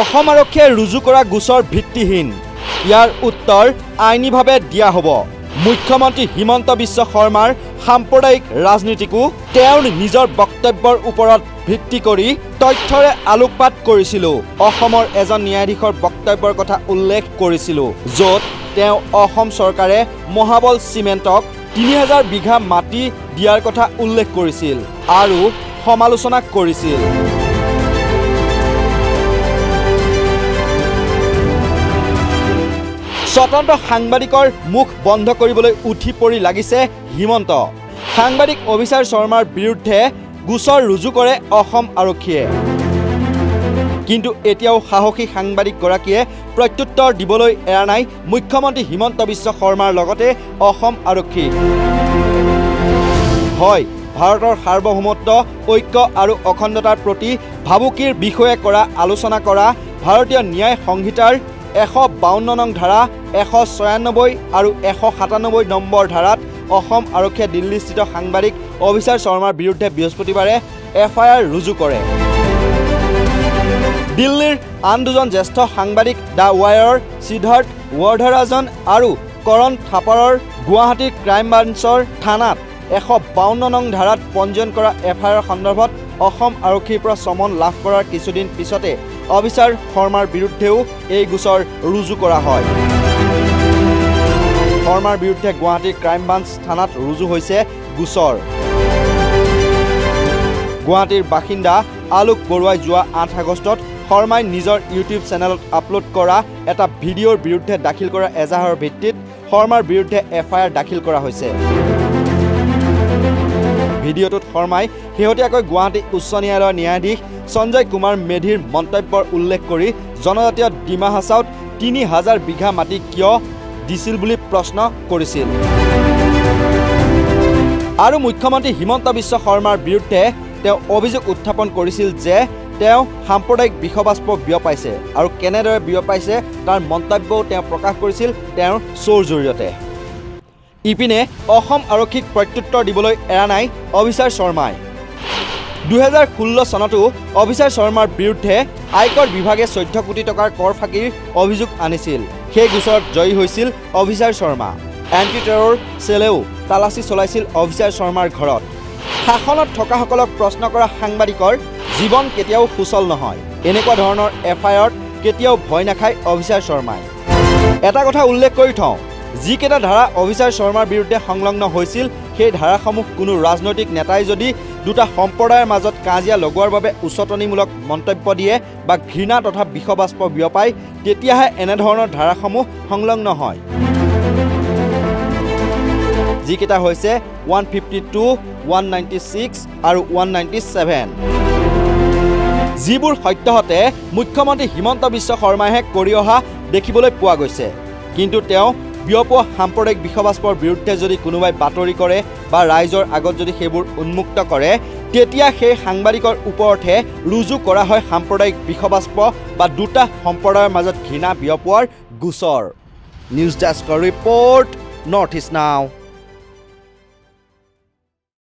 অসম আৰক্ষীয়ে ৰুজু কৰা গোচৰ ভিত্তিহীন ইয়াৰ উত্তৰ আইনীভাৱে দিয়া হ'ব মুখ্যমন্ত্ৰী হিমন্ত বিশ্ব শৰ্মাৰ সাম্প্ৰদায়িক ৰাজনীতিকো তেওঁৰ নিজৰ বক্তব্যৰ ওপৰত ভিত্তি কৰি তথ্যৰে আলোকপাত কৰিছিল অসমৰ এজন ন্যায়াধীশৰ বক্তব্যৰ কথা উল্লেখ কৰিছিল য'ত তেওঁ অসম চৰকাৰে মহাবল চিমেণ্টক ৩০০০ বিঘা মাটি দিয়াৰ কথা উল্লেখ কৰিছিল আৰু সমালোচনা কৰিছিল স্বতন্ত্ৰ সাংবাদিকৰ মুখ বন্ধ কৰিবলৈ উঠি পৰি লাগিছে হিমন্ত সাংবাদিক অভিচাৰ শৰ্মাৰ বিৰুদ্ধে গোচৰ ৰুজু কৰে অসম আৰক্ষীয়ে কিন্তু এতিয়াও সাহসী সাংবাদিক গৰাকীয়ে প্ৰত্যুত্তৰ দিবলৈ এৰা নাই মুখ্যমন্ত্ৰী হিমন্ত বিশ্ব শৰ্মাৰ লগতে অসম আৰক্ষী হয় ভাৰতৰ সাৰ্বভৌমত্ব ঐক্য আৰু অখণ্ডতাৰ প্ৰতি ভাবুকিৰ বিষয়ে কৰা আলোচনা কৰা ভাৰতীয় ন্যায় সংহিতাৰ 152 নং ধাৰা 196 আৰু 197 নম্বৰ ধাৰাত অসম আৰক্ষীয়ে দিল্লীস্থিত সাংবাদিক অভিচাৰ শৰ্মাৰ বিৰুদ্ধে বৃহস্পতিবাৰে এফআইআৰ ৰুজু কৰে দিল্লীৰ আন দুজন জ্যেষ্ঠ সাংবাদিক দা ৱায়াৰৰ সিদ্ধাৰ্থ ৱৰ্ধৰাজন আৰু কৰণ থাপাৰৰ গুৱাহাটীৰ ক্ৰাইম ব্ৰাঞ্চৰ থানাত 152 নং ধাৰাত পঞ্জীয়ন কৰা এফআইআৰ সন্দৰ্ভত অসম আৰক্ষীৰ পৰা সমন লাভ কৰাৰ কিছুদিন পিছতে অভিচাৰ শৰ্মাৰ বিৰুদ্ধেও এই গোচৰ ৰুজু কৰা হয় শৰ্মাৰ বিৰুদ্ধে গুৱাহাটীৰ ক্ৰাইম ব্ৰাঞ্চ থানাত ৰুজু হৈছে গোচৰ গুৱাহাটীৰ বাসিন্দা আলোক বৰুৱাই যোৱা 8 আগষ্টত শৰ্মাই নিজৰ ইউটিউব চেনেলত আপলোড কৰা এটা ভিডিঅ'ৰ বিৰুদ্ধে দাখিল কৰা এজাহাৰৰ ভিত্তিত শৰ্মাৰ বিৰুদ্ধে এফআইআৰ দাখিল কৰা হৈছে ভিডিঅ'টোত শৰ্মাই শেহতীয়াকৈ গুৱাহাটী উচ্চ ন্যায়ালয়ৰ ন্যায়াধীশ সঞ্জয় কুমাৰ মেধিৰ মন্তব্যৰ উল্লেখ কৰি জনজাতীয় ডিমা হাছাওত ৩০০০ বিঘা মাটি কিয় দিছিল বুলি প্ৰশ্ন কৰিছিল আৰু মুখ্যমন্ত্ৰী হিমন্ত বিশ্ব শৰ্মাৰ বিৰুদ্ধে তেওঁ অভিযোগ উত্থাপন কৰিছিল যে তেওঁ সাম্প্ৰদায়িক বিষবাষ্প বিয়পাইছে আৰু কেনেদৰে বিয়পাইছে তাৰ মন্তব্যও তেওঁ প্ৰকাশ কৰিছিল তেওঁৰ শ্ব'ৰ জৰিয়তে ইপিনে অসম আৰক্ষীক প্ৰত্যুত্তৰ দিবলৈ এৰা নাই অভিচাৰ শৰ্মাই 2016 চনতো অভিচাৰ শৰ্মাৰ বিৰুদ্ধে আয়কৰ বিভাগে 14 কোটি টকাৰ কৰ ফাঁকিৰ অভিযোগ আনিছিল সেই গোচৰত জয়ী হৈছিল অভিচাৰ শৰ্মা এন্টি টেৰৰ সেলেও তালাচী চলাইছিল অভিচাৰ শৰ্মাৰ ঘৰত শাসনত থকাসকলক প্ৰশ্ন কৰা সাংবাদিকৰ জীৱন কেতিয়াও সুচল নহয় এনেকুৱা ধৰণৰ এফআইআৰত কেতিয়াও ভয় নাখায় অভিচাৰ শৰ্মাই এটা কথা উল্লেখ কৰি থওঁ যিকেইটা ধাৰা অভিচাৰ শৰ্মাৰ বিৰুদ্ধে সংলগ্ন হৈছিল সেই ধাৰাসমূহ কোনো ৰাজনৈতিক নেতাই যদি দুটা সম্প্ৰদায়ৰ মাজত কাজিয়া লগোৱাৰ বাবে উচতনিমূলক মন্তব্য দিয়ে বা ঘৃণা তথা বিষবাষ্প বিয়পায় তেতিয়াহে এনেধৰণৰ ধাৰাসমূহ সংলগ্ন হয় যিকেইটা হৈছে 152, 196 আৰু 197 যিবোৰ সত্যহতে মুখ্যমন্ত্ৰী হিমন্ত বিশ্ব শৰ্মাইহে কৰি অহা দেখিবলৈ পোৱা গৈছে কিন্তু তেওঁ বিয়পোৱা সাম্প্ৰদায়িক বিষবাষ্পৰ বিৰুদ্ধে যদি কোনোবাই বাতৰি কৰে বা ৰাইজৰ আগত যদি সেইবোৰ উন্মুক্ত কৰে তেতিয়া সেই সাংবাদিকৰ ওপৰতহে ৰুজু কৰা হয় সাম্প্ৰদায়িক বিষবাষ্প বা দুটা সম্প্ৰদায়ৰ মাজত ঘৃণা বিয়পোৱাৰ গোচৰ নিউজ ডেস্কৰ ৰিপৰ্ট নৰ্থ ইষ্ট নাও